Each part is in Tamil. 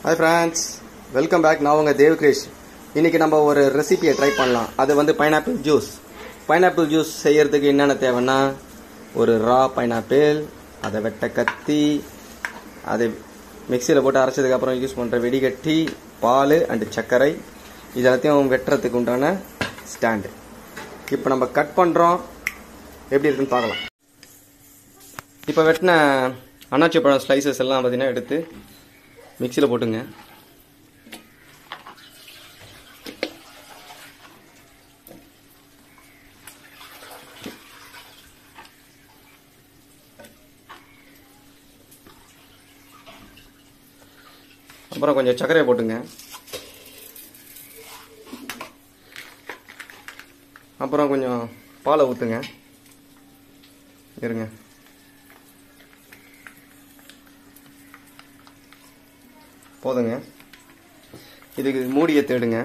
Hi friends, welcome back. நான் உங்க தேவ் கிரிஷ். இன்னைக்கு நம்ம ஒரு ரெசிபியை ட்ரை பண்ணலாம். அது வந்து பைனாப்பிள் ஜூஸ். பைனாப்பிள் ஜூஸ் செய்யறதுக்கு என்னென்ன தேவைன்னா ஒரு ரா பைனாப்பிள், அதை வெட்ட கத்தி, அதை மிக்சியில் போட்டு அரைச்சதுக்கு அப்புறம் யூஸ் பண்ற வெடிகட்டி, பால் அண்ட் சர்க்கரை, இது எல்லாத்தையும் வெட்டுறதுக்கு உண்டான ஸ்டாண்டு. இப்போ நம்ம கட் பண்றோம், எப்படி இருக்குன்னு பார்க்கலாம். இப்போ வெட்டின அன்னாச்சி பழம் ஸ்லைசஸ் எல்லாம் பார்த்தீங்கன்னா எடுத்து மிக்சியில் போட்டுங்க. அப்புறம் கொஞ்சம் சர்க்கரையை போட்டுங்க. அப்புறம் கொஞ்சம் பாலை ஊற்றுங்க. இருங்க, போதுங்க. இதுக்கு மூடியை தேடுங்க.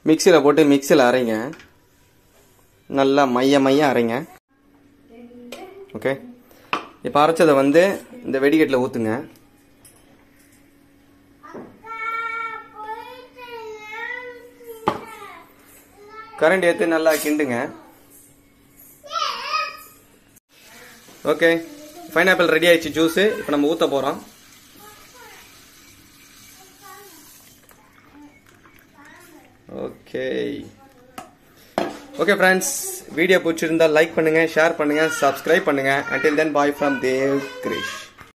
மிக்சியில் போட்டு மிக்சியில் அரைங்க. நல்லா மைய அரைங்க. ஓகே, இப்போ அரைச்சதை வந்து இந்த வெடிகட்டில் ஊற்றுங்க. கரண்ட் ஏற்றி நல்லா கிண்டுங்க. ஓகே, பைனாப்பிள் ரெடி ஆயிடுச்சு ஜூஸு. இப்போ நம்ம ஊற்ற போகிறோம். ஓகே ஃப்ரெண்ட்ஸ், வீடியோ பிடிச்சிருந்தா லைக் பண்ணுங்க, ஷேர் பண்ணுங்க, சப்ஸ்கிரைப் பண்ணுங்க. until then bye from Dev Krish.